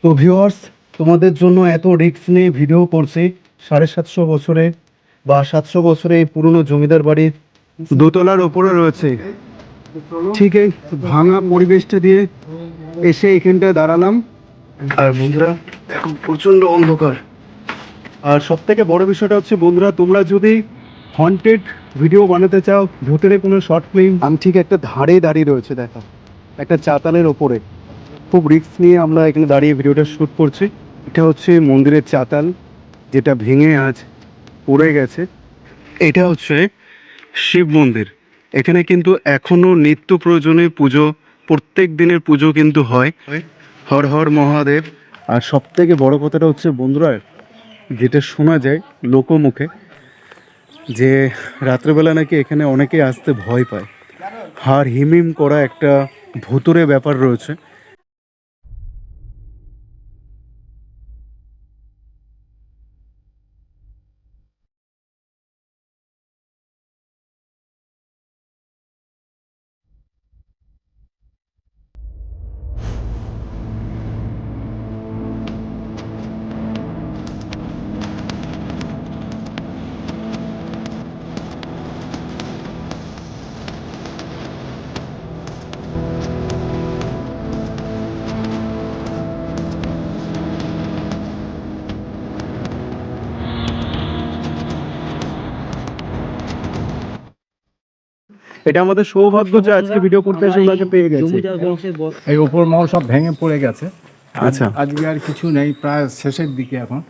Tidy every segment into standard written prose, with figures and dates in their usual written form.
তো ভিউয়ার্স, তোমাদের জন্য এত রিস্ক নিয়ে ভিডিও করছি। 750 বছরে বা 700 বছরে এই পুরনো জমিদার বাড়ির দোতলার ওপরে রয়েছে। ঠিক এই ভাঙা পরিবেশটা দিয়ে এসে এখানটায় দাঁড়ালাম। আর বন্ধুরা এখন প্রচণ্ড অন্ধকার। আর সব থেকে বড় বিষয়টা হচ্ছে বন্ধুরা, তোমরা যদি হন্টেড ভিডিও বানাতে চাও, ভূতের কোনো শর্ট ফিল্ম, আমি ঠিক একটা ধারে দাঁড়িয়ে রয়েছে দেখো, একটা চাতালের ওপরে। খুব রিস্ক নিয়ে আমরা এখানে দাঁড়িয়ে ভিডিওটা শ্যুট করছি। এটা হচ্ছে মন্দিরের চাতাল, যেটা ভেঙে আজ পড়ে গেছে। এটা হচ্ছে শিব মন্দির। এখানে কিন্তু এখনো নিত্য প্রয়োজনীয় পুজো, প্রত্যেক দিনের পুজো কিন্তু হয়। হর হর মহাদেব। আর সব থেকে বড় কথাটা হচ্ছে বন্ধুরা, যেটা শোনা যায় লোকমুখে, যে রাত্রেবেলা নাকি এখানে অনেকেই আসতে ভয় পায়। হাড় হিমহিম করা একটা ভুতুরে ব্যাপার রয়েছে। এটা আমাদের সৌভাগ্য যে আজকে ভিডিও করতে এসে ওনাকে পেয়ে গেছে। এই উপর মহল সব ভেঙে পড়ে গেছে। আচ্ছা। আজকে আর কিছু নেই, প্রায় শেষের দিকে এখন।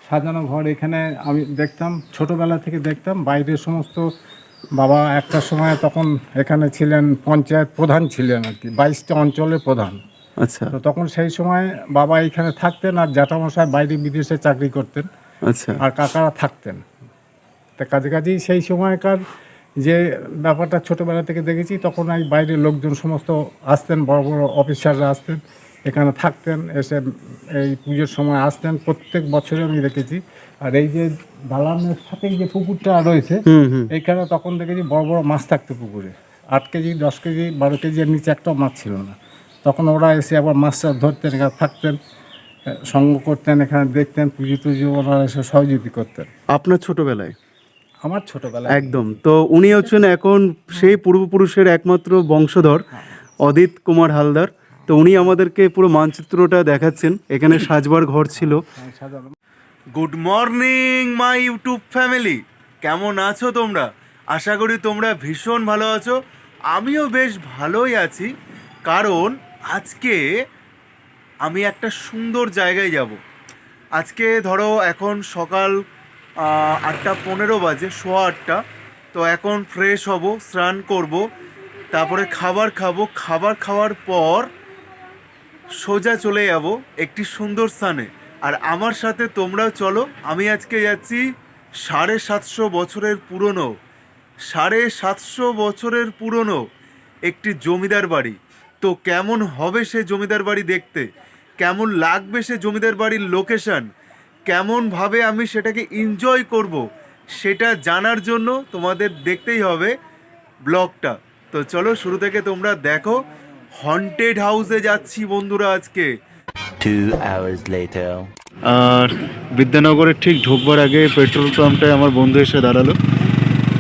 সাজানো ঘর এখানে আমি দেখতাম, ছোটবেলা থেকে দেখতাম বাইরের সমস্ত। বাবা একটা সময় তখন এখানে ছিলেন, পঞ্চায়েত প্রধান ছিলেন আর কি, 22টা অঞ্চলের প্রধান। আচ্ছা তো তখন সেই সময় বাবা এখানে থাকতেন, আর জ্যাঠামশাই বাইরে বিদেশে চাকরি করতেন, আচ্ছা আর কাকারা থাকতেন। তা কাছাকাছি সেই সময়কার যে ব্যাপারটা ছোটোবেলা থেকে দেখেছি, তখন এই বাইরের লোকজন সমস্ত আসতেন, বড় বড় অফিসাররা আসতেন, এখানে থাকতেন, এসে এই পুজোর সময় আসতেন, প্রত্যেক বছরে আমি দেখেছি। আর এই যে দালানের সাথে যে পুকুরটা রয়েছে, এইখানে তখন দেখেছি বড় বড় মাছ থাকতো পুকুরে, 8 কেজি 10 কেজি 12 কেজির নিচে একটাও মাছ ছিল না। তখন ওরা এসে আবার মাছটা ধরতেন, এখানে থাকতেন, সঙ্গ করতেন, এখানে দেখতেন, পুজো টুজো ওনারা এসে সহযোগী করতেন। আপনার ছোটবেলায়? আমার ছোটবেলায় একদম। তো উনি হচ্ছেন এখন সেই পূর্বপুরুষের একমাত্র বংশধর, অদিত কুমার হালদার। তো উনি আমাদেরকে পুরো মানচিত্রটা দেখাচ্ছেন। এখানে সাজবার ঘর ছিল। সাজানো। Good morning my YouTube family, কেমন আছো তোমরা? আশা করি তোমরা ভীষণ ভালো আছো। আমিও বেশ ভালোই আছি, কারণ আজকে আমি একটা সুন্দর জায়গায় যাব। আজকে ধরো এখন সকাল 8:15 বাজে, 8:15। তো এখন ফ্রেশ হব, স্নান করব, তারপরে খাবার খাবো। খাবার খাওয়ার পর সোজা চলে যাব একটি সুন্দর স্থানে। আর আমার সাথে তোমরাও চলো। আমি আজকে যাচ্ছি 750 বছরের পুরনো, 750 বছরের পুরনো একটি জমিদার বাড়ি। তো কেমন হবে সে জমিদার বাড়ি দেখতে, কেমন লাগবে সে জমিদার বাড়ির লোকেশন, কেমনভাবে আমি সেটাকে এনজয় করব, সেটা জানার জন্য তোমাদের দেখতেই হবে ব্লগটা। তো চলো শুরু থেকে তোমরা দেখো। হন্টেড হাউসে যাচ্ছি বন্ধুরা আজকে। 2 hours later. আর বিদ্যানগরের ঠিক ঢুকবার আগে পেট্রোল পাম্পটায় আমার বন্ধু এসে দাঁড়ালো।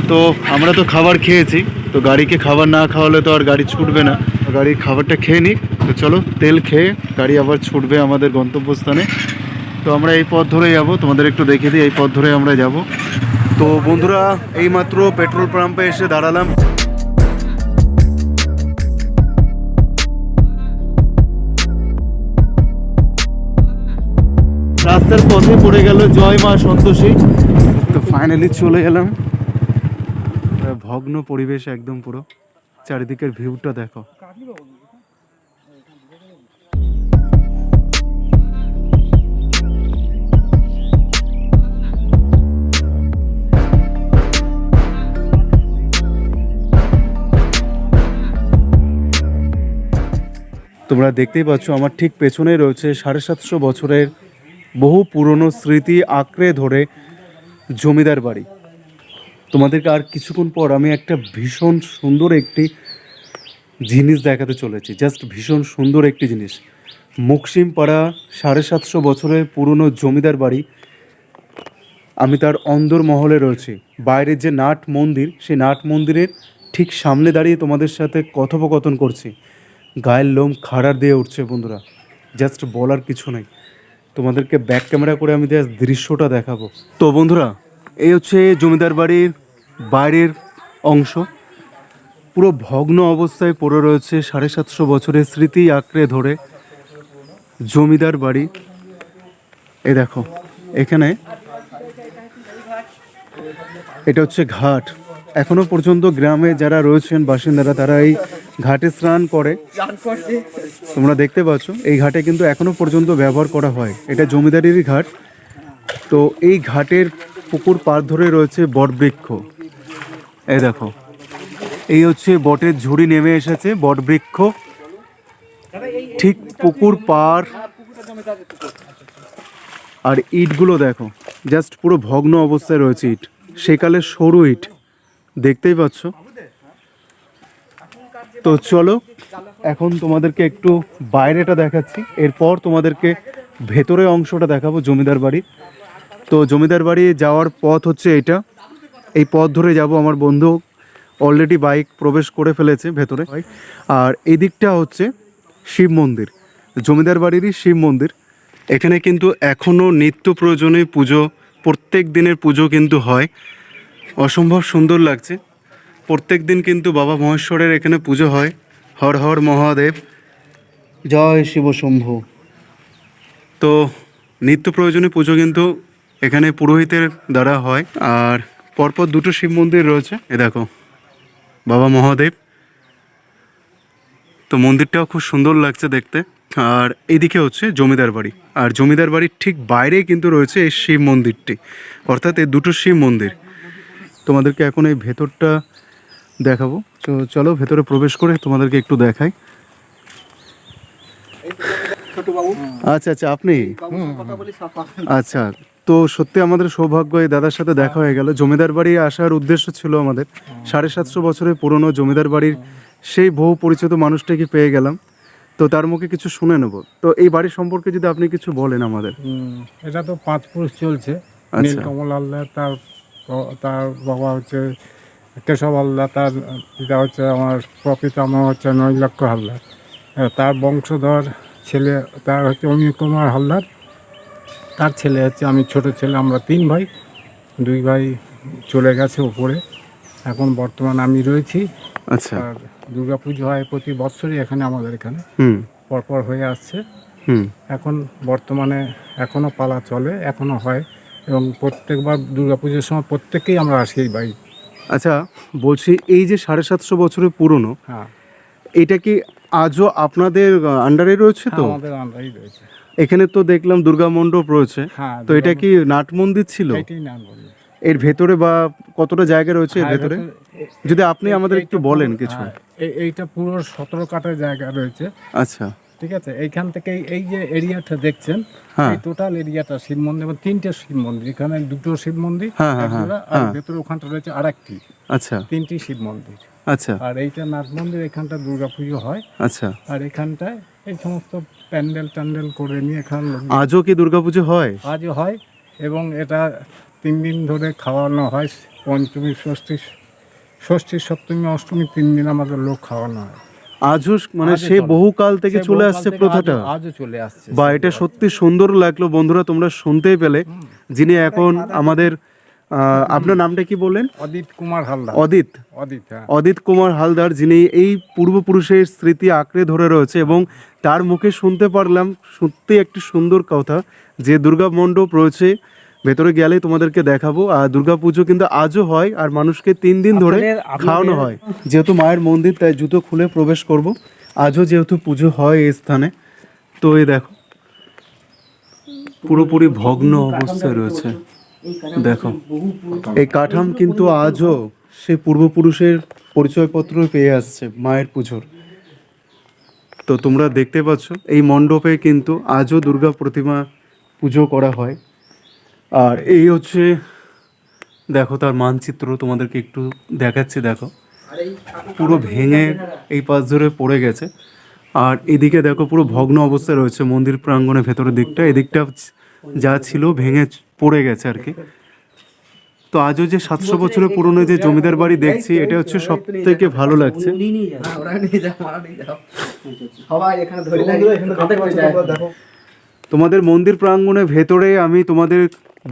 তো আমরা তো খাবার খেয়েছি, তো গাড়িকে খাবার না খাওয়ালে তো আর গাড়ি ছুটবে না। গাড়ির খাবারটা খেয়ে নিই। তো চলো, তেল খেয়ে গাড়ি আবার ছুটবে আমাদের গন্তব্যস্থানে। তো আমরা এই পথ ধরে যাব, তোমাদের একটু দেখিয়ে দিই, এই পথ ধরে আমরা যাব। তো বন্ধুরা, এইমাত্র পেট্রোল পাম্পে এসে দাঁড়ালাম। রাস্তার পথে পড়ে গেল জয় মা সন্তোষী। তো ফাইনালি চলে গেলাম। ভগ্ন পরিবেশ একদম, পুরো চারিদিকের ভিউটা দেখো। তোমরা দেখতেই পাচ্ছ আমার ঠিক পেছনে রয়েছে 750 বছরের বহু পুরনো স্মৃতি আঁকড়ে ধরে জমিদার বাড়ি। তোমাদেরকে আর কিছুক্ষণ পর আমি একটা ভীষণ সুন্দর একটি জিনিস দেখাতে চলেছি। জাস্ট ভীষণ সুন্দর একটি জিনিস। মুকসিমপাড়া 750 বছরের পুরনো জমিদার বাড়ি। আমি তার অন্দর মহলে রয়েছি। বাইরের যে নাট মন্দির, সেই নাট মন্দিরের ঠিক সামনে দাঁড়িয়ে তোমাদের সাথে কথোপকথন করছি। গায়ের লোম খাড়ার দিয়ে উঠছে বন্ধুরা, জাস্ট বলার কিছু নেই। তোমাদেরকে ব্যাক ক্যামেরা করে আমি জাস্ট দৃশ্যটা দেখাবো। তো বন্ধুরা, এই হচ্ছে জমিদার বাড়ির বাইরের অংশ। পুরো ভগ্ন অবস্থায় পড়ে রয়েছে 750 বছরের স্মৃতি আঁকড়ে ধরে জমিদার বাড়ি। এই দেখো, এখানে এটা হচ্ছে ঘাট। এখনো পর্যন্ত গ্রামে যারা রয়েছেন বাসিন্দারা, তারা এই ঘাটে স্নান করে। তোমরা দেখতে পাচ্ছ এই ঘাটে কিন্তু এখনো পর্যন্ত ব্যবহার করা হয়। এটা জমিদারেরই ঘাট। তো এই ঘাটের পুকুর পাড় ধরে রয়েছে বটবৃক্ষ। এই দেখো, এই হচ্ছে বটের ঝুড়ি নেমে এসেছে, বটবৃক্ষ ঠিক পুকুর পাড়। আর ইটগুলো দেখো, জাস্ট পুরো ভগ্ন অবস্থায় রয়েছে ইট, সেকালের সরু ইট, দেখতেই পাচ্ছ। তো চলো এখন তোমাদেরকে একটু বাইরেটা দেখাচ্ছি, এরপর তোমাদেরকে ভেতরে অংশটা দেখাবো জমিদার বাড়ি। তো জমিদার বাড়ি যাওয়ার পথ হচ্ছে এটা, এই পথ ধরে যাব। আমার বন্ধু অলরেডি বাইক প্রবেশ করে ফেলেছে ভেতরে। আর এই দিকটা হচ্ছে শিব মন্দির, জমিদার বাড়িরই শিব মন্দির। এখানে কিন্তু এখনও নিত্য প্রয়োজনে পুজো, প্রত্যেক দিনের পুজো কিন্তু হয়। অসম্ভব সুন্দর লাগছে। প্রত্যেক দিন কিন্তু বাবা মহেশ্বরের এখানে পুজো হয়। হর হর মহাদেব, জয় শিব শম্ভু। তো নিত্য প্রয়োজনীয় পুজো কিন্তু এখানে পুরোহিতের দ্বারা হয়। আর পরপর দুটো শিব মন্দির রয়েছে। এ দেখো, বাবা মহাদেব। তো মন্দিরটাও খুব সুন্দর লাগছে দেখতে। আর এইদিকে হচ্ছে জমিদার বাড়ি, আর জমিদার বাড়ির ঠিক বাইরেই কিন্তু রয়েছে এই শিব মন্দিরটি, অর্থাৎ এই দুটো শিব মন্দির। তোমাদেরকে এখন এই ভেতরটা দেখাবো। তো চলো ভেতরে প্রবেশ করে তোমাদেরকে একটু দেখাই। আচ্ছা আচ্ছা, আপনি? আচ্ছা, তো সত্যি আমাদের সৌভাগ্য, এই দাদার সাথে দেখা হয়ে গেল। জমিদার বাড়ি আসার উদ্দেশ্য ছিল আমাদের, 750 বছরের পুরনো জমিদার বাড়ির সেই বহু পরিচিত মানুষটাকে পেয়ে গেলাম। তো তার মুখে কিছু শুনে নেব। তো এই বাড়ি সম্পর্কে যদি আপনি কিছু বলেন আমাদের। এটা তো 5 পুরুষ চলছে। আচ্ছা। নীলকমল হালদার, তার বাবা হচ্ছে কেশব হালদার, তার পিতা হচ্ছে আমার প্রপিতামহ হচ্ছে নৈলক্ষ হালদার, তার বংশধর ছেলে তার হচ্ছে অমিয় কুমার হালদার, তার ছেলে হচ্ছে আমি ছোট ছেলে। আমরা 3 ভাই, 2 ভাই চলে গেছে উপরে, এখন বর্তমান আমি রয়েছি। আচ্ছা। আর দুর্গা পুজো হয় প্রতি বছরই এখানে, আমাদের এখানে পরপর হয়ে আসছে। এখন বর্তমানে এখনও পালা চলে, এখনও হয়, এবং প্রত্যেকবার দুর্গা পুজোর সময় প্রত্যেকেই আমরা আসি এই বাড়ি। আচ্ছা, বলছি এই যে 750 বছরের পুরনো, হ্যাঁ, এটা কি আজও আপনাদের আন্ডারে রয়েছে? তো আমাদের আন্ডারেই রয়েছে। এখানে তো দেখলাম দুর্গা মণ্ডপ রয়েছে। হ্যাঁ, তো এটা কি নাট মন্দির ছিল? এটাই নাম বলি। এর ভেতরে বা কতটা জায়গা রয়েছে এর ভেতরে, যদি আপনি আমাদের একটু বলেন কিছু। এইটা পুরো 17 কাঠা জায়গা রয়েছে। আচ্ছা, ঠিক আছে। এইখান থেকে এই যে এরিয়াটা দেখছেন, হ্যাঁ। এই টোটাল এরিয়াটা শিব মন্দির, এবং 3টে শিব মন্দির। এখানে 2টো শিব মন্দির, হ্যাঁ, হ্যাঁ, একজোড়া, আর ভেতরে ওখানটা রয়েছে আরেকটি। আচ্ছা 3টি শিব মন্দির। আচ্ছা আর এইটা নাট মন্দির, এখানটা দুর্গা পুজো হয়। আচ্ছা। আর এখানটায় এই সমস্ত প্যান্ডেল ট্যান্ডেল করে নিয়ে এখানে আজও কি দুর্গাপুজো হয়? আজও হয়, এবং এটা 3 দিন ধরে খাওয়ানো হয়। পঞ্চমী, ষষ্ঠী, সপ্তমী, অষ্টমী 3 দিন আমাদের লোক খাওয়ানো হয়। আজও মানে আজও সেই চলে। বহুকাল থেকে সেই চলে বহুকাল আসছে থেকে প্রথাটা। আজও চলে আসছে। বা এটা সত্যি সুন্দর লাগলো বন্ধুরা, তোমরা শুনতেই পেলে। যিনি এখন আমাদের, আপনার নামটা কি বললেন? অদিত কুমার হালদার। অদিত, হ্যাঁ। অদিত কুমার হালদার, যিনি এই পূর্বপুরুষের স্মৃতি আঁকড়ে ধরে রয়েছে। এবং তার মুখে শুনতে পারলাম সত্যি একটি সুন্দর কথা, যে দুর্গা মণ্ডপ রয়েছে, ভেতরে গেলে তোমাদেরকে দেখাবো। আর দুর্গা পুজো কিন্তু আজও হয়, আর মানুষকে 3 দিন ধরে খাওয়ানো হয়। যেহেতু মায়ের মন্দির, তাই জুতো খুলে প্রবেশ করব। আজও যেহেতু পুজো হয় এই স্থানে। তো এই দেখো, পুরোপুরি ভগ্ন অবস্থায় রয়েছে। দেখো, এই কাঠাম কিন্তু আজও সে পূর্বপুরুষের পরিচয়পত্র পেয়ে আসছে মায়ের পুজোর। তো তোমরা দেখতে পাচ্ছ এই মণ্ডপে কিন্তু আজও দুর্গা প্রতিমা পুজো করা হয়। আর এই হচ্ছে, দেখো তার মানচিত্র তোমাদেরকে একটু দেখাচ্ছি। দেখো, পুরো ভেঙে এই পাশ ধরে পড়ে গেছে। আর এদিকে দেখো পুরো ভগ্ন অবস্থায় রয়েছে মন্দির প্রাঙ্গণের ভেতরের দিকটা, এদিকটা যা ছিল ভেঙে পড়ে গেছে আর কি। তো আজও যে 700 বছরের পুরনো যে জমিদার বাড়ি দেখছি, এটা হচ্ছে সব থেকে ভালো লাগছে। তোমাদের মন্দির প্রাঙ্গণের ভেতরে আমি তোমাদের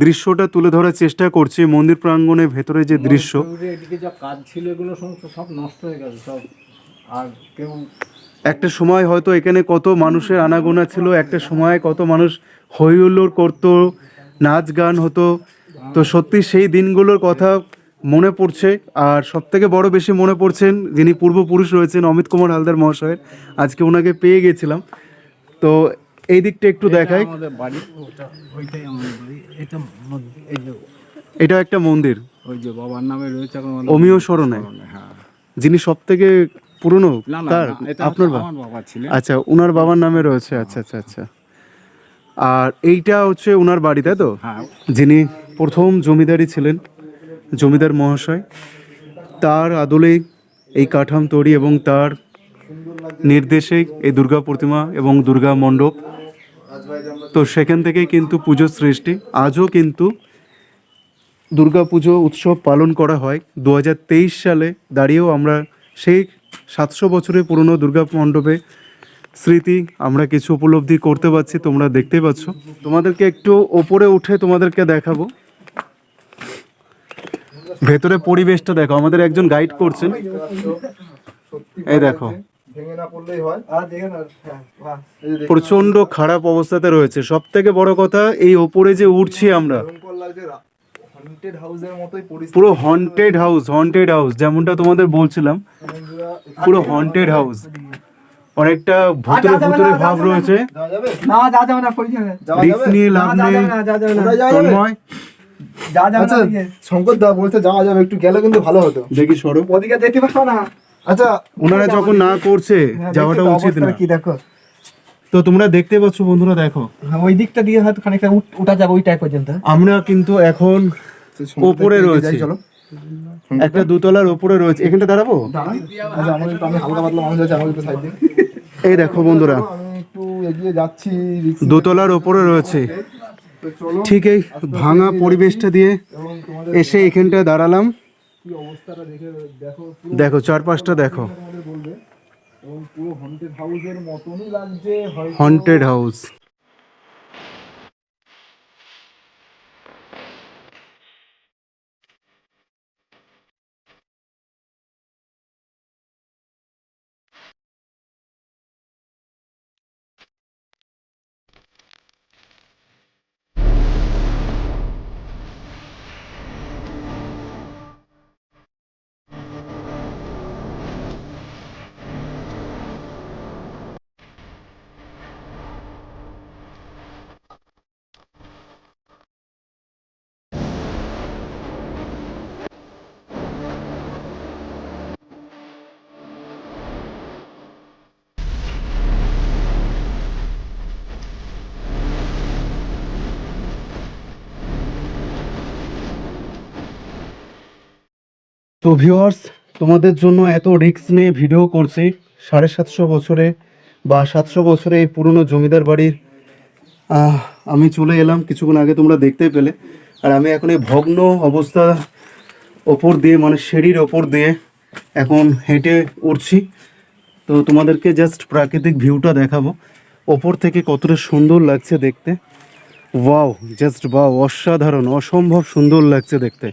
দৃশ্যটা তুলে ধরার চেষ্টা করছি। মন্দির প্রাঙ্গণের ভেতরে যে দৃশ্য, এদিকে যা কাজ ছিল এগুলো সমস্ত সব নষ্ট হয়ে গেছে সব। আর কেউ একটা সময় হয়তো এখানে কত মানুষের আনাগোনা ছিল, একটা সময় কত মানুষ হই হুল্লোড় করতো, নাচ গান হতো। তো সত্যি সেই দিনগুলোর কথা মনে পড়ছে। আর সব থেকে বড় বেশি মনে পড়ছেন যিনি পূর্বপুরুষ রয়েছেন অমিত কুমার হালদার মহাশয়ের। আজকে ওনাকে পেয়ে গেছিলাম। তো এই দিকটা একটু দেখাই। আমাদের বাড়ি ওইটাই আমাদের বাড়ি। এটা এই যে এটা একটা মন্দির, ওই যে বাবার নামে রয়েছে এখন অমিয় স্মরণে, হ্যাঁ। যিনি সব থেকে পুরনো না না তার না, এটা আপনার হচ্ছে আমার বাবা ছিলেন। আচ্ছা, ওনার বাবার নামে রয়েছে। আচ্ছা আচ্ছা আচ্ছা। আর এইটা হচ্ছে ওনার বাড়ি, তাই তো? হ্যাঁ। যিনি প্রথম জমিদারি ছিলেন, জমিদার মহাশয়, তার আদলেই এই কাঠাম তৈরি এবং তার নির্দেশেই এই দুর্গা প্রতিমা এবং দুর্গা মণ্ডপ। তো সেখান থেকেই কিন্তু পুজো সৃষ্টি। আজও কিন্তু দুর্গা পুজো উৎসব পালন করা হয়। 2023 সালে দাঁড়িয়েও আমরা সেই 700 বছরের পুরনো দুর্গা মণ্ডপে স্মৃতি আমরা কিছু উপলব্ধি করতে পারছি। তোমরা দেখতেই পাচ্ছ। তোমাদেরকে একটু ওপরে উঠে তোমাদেরকে দেখাবো ভেতরে পরিবেশটা। দেখো, আমাদের একজন গাইড করছেন, এই দেখো প্রচন্ড খারাপ অবস্থাতে রয়েছে। সব থেকে বড় কথা, এই ওপরে যে উঠছি আমরা, পুরো হন্টেড হাউস যেমনটা তোমাদের বলছিলাম, পুরো হন্টেড হাউস। অনেকটা ভূতের ভূতের ভাব রয়েছে। রিস্ক নিয়ে লাভ নেই। তন্ময়, আচ্ছা শঙ্কর দা বলছে যাওয়া যাবে, একটু গেলে কিন্তু ভালো হতো। দেখি সরো। ওদিকে যেতে পারো না। আচ্ছা ওনারা যখন না করছে যাওয়াটা উচিত না। কি দেখো, তো তোমরা দেখতে পাচ্ছ বন্ধুরা, দেখো হ্যাঁ, ওই দিকটা দিয়ে হয়তো খানিকটা উঠা যাবে ওই টাইপ পর্যন্ত। আমরা কিন্তু এখন ওপরে রয়েছে, চলো একটা দোতলার ওপরে রয়েছে। এখানটা দাঁড়াবো? আচ্ছা আমি হালকা পাতলা মানুষ আছে, আমাকে একটু সাইড দিন। এই দেখো বন্ধুরা, আমি একটু এগিয়ে যাচ্ছি। দোতলার ওপরে রয়েছে। তো চলো ঠিক এই ভাঙা পরিবেশটা দিয়ে এবং তোমাদের এসে এখানটা দাঁড়ালাম। কি অবস্থাটা দেখে দেখো, দেখো চারপাশটা দেখো, তোমাদের বলবে। এবং পুরো হন্টেড হাউসের মতনই লাগছে, হয়তো হন্টেড হাউস। তো ভিউয়ার্স, তোমাদের জন্য এত রিস্ক নিয়ে ভিডিও করছি। 750 বছরে বা 700 বছরে এই পুরনো জমিদার বাড়ির আমি চলে এলাম কিছুক্ষণ আগে, তোমরা দেখতেই পেলে। আর আমি এখন এই ভগ্ন অবস্থা ওপর দিয়ে, মানে সিঁড়ির ওপর দিয়ে এখন হেঁটে উঠছি। তো তোমাদেরকে জাস্ট প্রাকৃতিক ভিউটা দেখাবো ওপর থেকে, কতটা সুন্দর লাগছে দেখতে। ওয়াও, জাস্ট ওয়াও, অসাধারণ, অসম্ভব সুন্দর লাগছে দেখতে।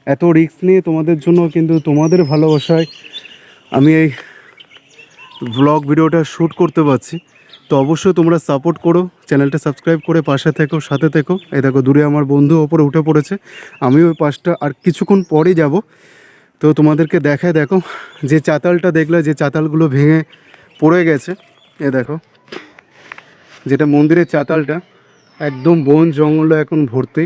এত রিস্ক নিয়ে তোমাদের জন্য, কিন্তু তোমাদের ভালোবাসায় আমি এই ব্লগ ভিডিওটা শ্যুট করতে পারছি। তো অবশ্যই তোমরা সাপোর্ট করো, চ্যানেলটা সাবস্ক্রাইব করে পাশে থেকো, সাথে থেকো। এই দেখো দূরে আমার বন্ধু ওপরে উঠে পড়েছে, আমি ওই পাশটা আর কিছুক্ষণ পরেই যাব। তো তোমাদেরকে দেখায়, দেখো যে চাতালটা দেখলে, যে চাতালগুলো ভেঙে পড়ে গেছে, এ দেখো যেটা মন্দিরের চাতালটা, একদম বন জঙ্গল এখন ভর্তি।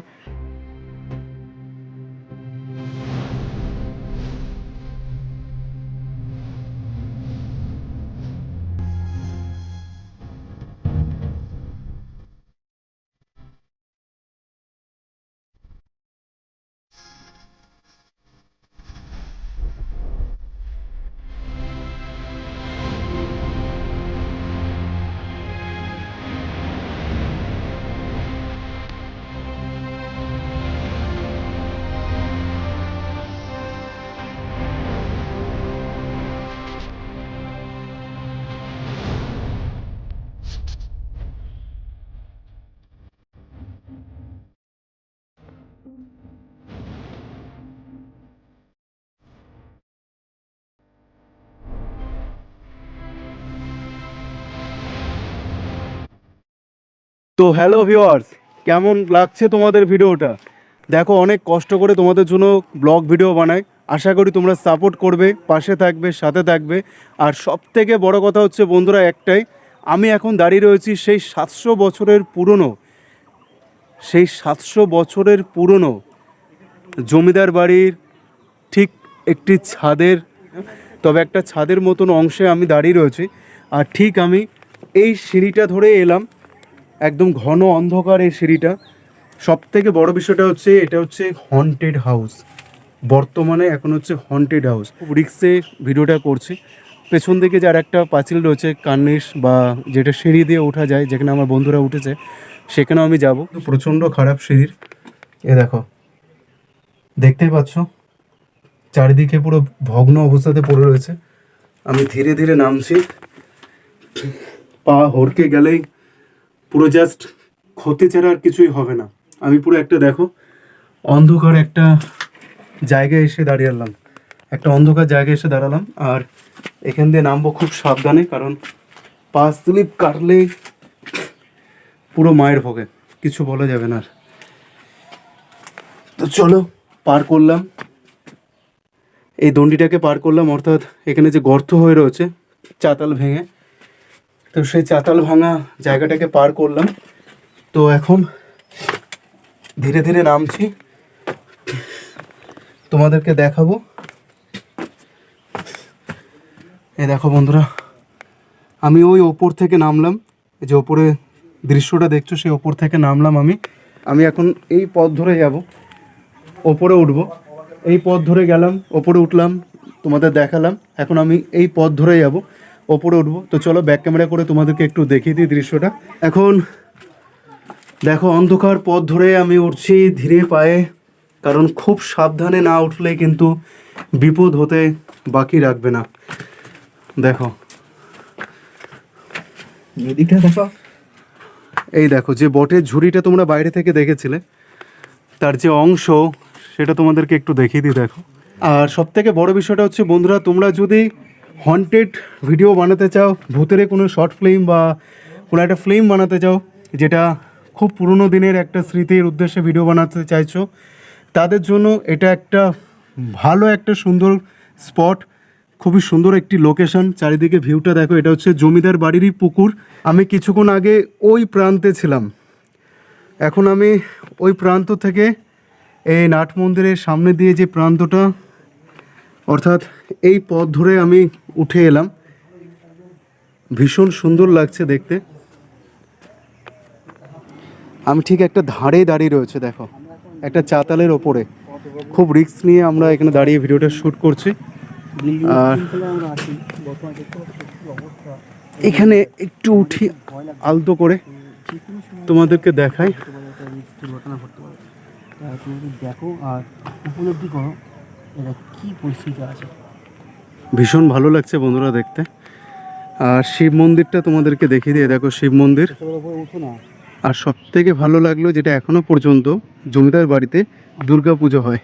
তো হ্যালো ভিউয়ার্স, কেমন লাগছে তোমাদের ভিডিওটা? দেখো অনেক কষ্ট করে তোমাদের জন্য ব্লগ ভিডিও বানাই, আশা করি তোমরা সাপোর্ট করবে, পাশে থাকবে, সাথে থাকবে। আর সব থেকে বড় কথা হচ্ছে বন্ধুরা একটাই, আমি এখন দাঁড়িয়ে রয়েছি সেই 700 বছরের পুরনো জমিদার বাড়ির ঠিক একটি ছাদের, তবে একটা ছাদের মতন অংশে আমি দাঁড়িয়ে রয়েছি। আর ঠিক আমি এই সিঁড়িটা ধরে এলাম, একদম ঘন অন্ধকার এই সিঁড়িটা। সব থেকে বড় বিষয়টা হচ্ছে এটা হচ্ছে হন্টেড হাউস, বর্তমানে এখন হচ্ছে হন্টেড হাউস। খুব রিক্সে ভিডিওটা করছি। পেছন দিকে যার একটা পাঁচিল রয়েছে কার্নিশ, বা যেটা সিঁড়ি দিয়ে ওঠা যায়, যেখানে আমার বন্ধুরা উঠেছে, সেখানেও আমি যাব। প্রচণ্ড খারাপ সিঁড়ির, এ দেখো দেখতেই পাচ্ছ চারিদিকে পুরো ভগ্ন অবস্থাতে পড়ে রয়েছে। আমি ধীরে ধীরে নামছি, পা হড়কে গেলেই পুরো জাস্ট ক্ষতি ছাড়া আর কিছুই হবে না। আমি পুরো একটা দেখো অন্ধকার একটা জায়গায় এসে দাঁড়ালাম, একটা অন্ধকার জায়গায় এসে দাঁড়ালাম। আর এখান দিয়ে নামবো খুব সাবধানে, কারণ পা স্লিপ কাটলে পুরো মায়ের ভোগে, কিছু বলা যাবে না আর। তো চলো পার করলাম, এই দণ্ডিটাকে পার করলাম, অর্থাৎ এখানে যে গর্ত হয়ে রয়েছে চাতাল ভেঙে, তো সেই চাতাল ভাঙা জায়গাটাকে পার করলাম। তো এখন ধীরে ধীরে নামছি, তোমাদেরকে দেখাবো। এই দেখো বন্ধুরা, আমি ওই ওপর থেকে নামলাম, এই যে ওপরে দৃশ্যটা দেখছো সেই ওপর থেকে নামলাম। আমি এখন এই পথ ধরে যাব, ওপরে উঠবো। এই পথ ধরে গেলাম, ওপরে উঠলাম, তোমাদের দেখালাম। এখন আমি এই পথ ধরে যাব, ওপরে উঠবো। তো চলো ব্যাক ক্যামেরা করে তোমাদেরকে একটু দেখিয়ে দিই দৃশ্যটা। এখন দেখো অন্ধকার পথ ধরে আমি উঠছি ধীরে পায়ে, কারণ খুব সাবধানে না উঠলে কিন্তু বিপদ হতে বাকি রাখবে না। দেখো এদিকটা দেখো, এই দেখো যে বটের ঝুড়িটা তোমরা বাইরে থেকে দেখেছিলে, তার যে অংশ সেটা তোমাদেরকে একটু দেখিয়ে দিই। দেখো, আর সব থেকে বড় বিষয়টা হচ্ছে বন্ধুরা, তোমরা যদি হন্টেড ভিডিও বানাতে চাও, ভূতের কোনো শর্ট ফিল্ম বা কোনো একটা ফিল্ম বানাতে চাও, যেটা খুব পুরনো দিনের একটা স্মৃতির উদ্দেশ্যে ভিডিও বানাতে চাইছো, তাদের জন্য এটা একটা ভালো একটা সুন্দর স্পট, খুবই সুন্দর একটি লোকেশন। চারিদিকে ভিউটা দেখো, এটা হচ্ছে জমিদার বাড়িরই পুকুর। আমি কিছুক্ষণ আগে ওই প্রান্তে ছিলাম, এখন আমি ওই প্রান্ত থেকে এই নাট মন্দিরের সামনে দিয়ে যে প্রান্তটা, অর্থাৎ এই পথ ধরে আমি উঠে এলাম। ভীষণ সুন্দর লাগছে দেখতে। আমি ঠিক একটা ধারে দাঁড়িয়ে রয়েছে, দেখো একটা চাতালের ওপরে। খুব রিস্ক নিয়ে আমরা এখানে দাঁড়িয়ে ভিডিওটা শ্যুট করছি। আর এখানে একটু উঠি আলতো করে, তোমাদেরকে দেখাই। দেখো আর উপলব্ধি করো এটা কি পরিস্থিতি আছে। ভীষণ ভালো লাগছে বন্ধুরা দেখতে। আর শিব মন্দিরটা তোমাদেরকে দেখিয়ে দিয়ে, দেখো শিব মন্দির। আর সব থেকে ভালো লাগলো যেটা এখনো পর্যন্ত জমিদার বাড়িতে দুর্গা পুজো হয়।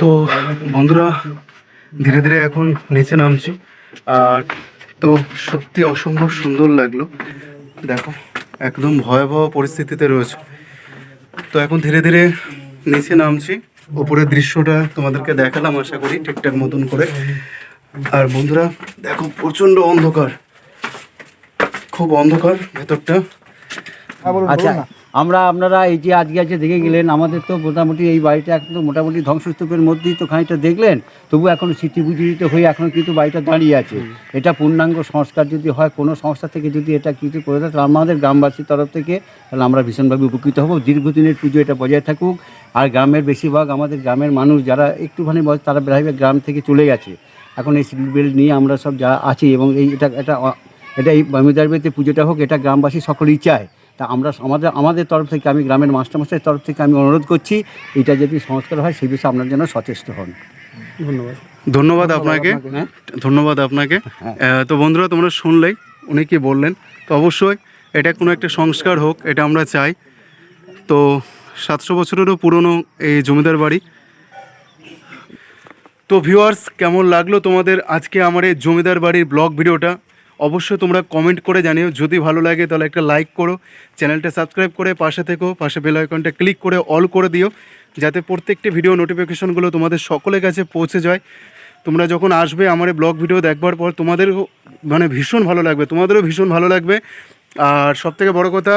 তো বন্ধুরা ধীরে ধীরে এখন নিচে নামছি, আর তো সত্যি অসম্ভব সুন্দর লাগলো। দেখো একদম ভয়াবহ পরিস্থিতিতে রয়েছে। তো এখন ধীরে ধীরে নিচে নামছি, উপরের দৃশ্যটা তোমাদেরকে দেখালাম আশা করি ঠিকঠাক মতন করে। আর বন্ধুরা দেখো প্রচণ্ড অন্ধকার, খুব অন্ধকার ভেতরটা। আচ্ছা, আপনারা এই যে আজকে দেখে গেলেন, আমাদের তো মোটামুটি এই বাড়িটা এখন তো মোটামুটি ধ্বংসস্তূপের মধ্যেই তো খানিকটা দেখলেন, তবু এখনও স্মৃতিবিজড়িত হয়ে এখনও কিন্তু বাড়িটা দাঁড়িয়ে আছে। এটা পূর্ণাঙ্গ সংস্কার যদি হয়, কোনো সংস্থা থেকে যদি এটা কিছু করে দেয়, তাহলে আমাদের গ্রামবাসীর তরফ থেকে তাহলে আমরা ভীষণভাবে উপকৃত হব। দীর্ঘদিনের পুজো এটা বজায় থাকুক। আর গ্রামের বেশিরভাগ আমাদের গ্রামের মানুষ যারা একটুখানি বয়স, তারা প্রায় গ্রাম থেকে চলে গেছে। এখন এই সিভিল বেল্ট নিয়ে আমরা সব যা আছি, এবং এটা এই জমিদার বাড়িতে পুজোটা হোক, এটা গ্রামবাসী সকলেই চায়। তা আমরা আমাদের তরফ থেকে, আমি গ্রামের মাস্টারমশাইয়ের তরফ থেকে আমি অনুরোধ করছি, এটা যদি সংস্কার হয় সেই বিষয়ে আপনার জন্য সচেষ্ট হন। ধন্যবাদ আপনাকে, হ্যাঁ। ধন্যবাদ আপনাকে। তো বন্ধুরা তোমরা শুনলেই উনি কি বললেন। তো অবশ্যই এটা কোনো একটা সংস্কার হোক, এটা আমরা চাই। তো 700 বছরেরও পুরনো এই জমিদার বাড়ি। তো ভিউয়ার্স, কেমন লাগলো তোমাদের আজকে আমার এই জমিদার বাড়ির ব্লগ ভিডিওটা? অবশ্যই তোমরা কমেন্ট করে জানিও। যদি ভালো লাগে তাহলে একটা লাইক করো, চ্যানেলটা সাবস্ক্রাইব করে পাশে থেকো, পাশে বেল আইকনটা ক্লিক করে অল করে দিও, যাতে প্রত্যেকটি ভিডিও নোটিফিকেশনগুলো তোমাদের সকলের কাছে পৌঁছে যায়। তোমরা যখন আসবে আমার এই ব্লগ ভিডিও দেখবার পর তোমাদের মানে ভীষণ ভালো লাগবে, তোমাদেরও ভীষণ ভালো লাগবে। আর সবথেকে বড় কথা,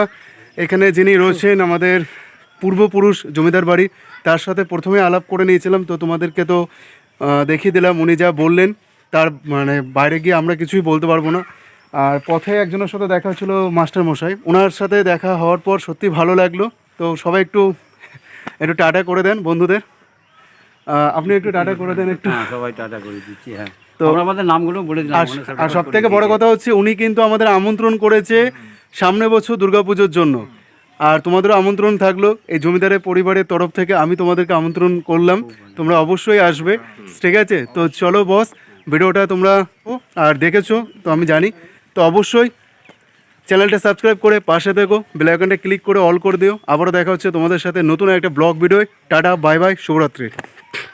এখানে যিনি রয়েছেন আমাদের পূর্বপুরুষ জমিদার বাড়ি, তার সাথে প্রথমে আলাপ করে নিয়েছিলাম। তো তোমাদেরকে তো দেখিয়ে দিলাম, উনি যা বললেন তার মানে বাইরে গিয়ে আমরা কিছুই বলতে পারবো না। আর পথে একজনের সাথে দেখা হচ্ছিল, মাস্টারমশাই, ওনার সাথে দেখা হওয়ার পর সত্যি ভালো লাগলো। তো সবাই একটু টাটা করে দেন বন্ধুদের। আপনি একটু টাটা করে দেন একটু। হ্যাঁ, সবাই টাটা করে দিচ্ছি। হ্যাঁ, তো আমরা আমাদের নামগুলো বলে দিলাম। আর সব থেকে বড় কথা হচ্ছে, উনি কিন্তু আমাদের আমন্ত্রণ করেছে সামনে বছর দুর্গাপুজোর জন্য। আর তোমাদেরও আমন্ত্রণ থাকলো এই জমিদারের পরিবারের তরফ থেকে, আমি তোমাদেরকে আমন্ত্রণ করলাম, তোমরা অবশ্যই আসবে, ঠিক আছে? তো চলো বস, ভিডিওটা তোমরা আর দেখেছো তো আমি জানি। তো অবশ্যই চ্যানেলটা সাবস্ক্রাইব করে পাশে থেকো, বেল আইকনটা ক্লিক করে অল করে দিও। আবারও দেখা হচ্ছে তোমাদের সাথে নতুন একটা blog video. Tata, bye bye, শুভরাত্রি।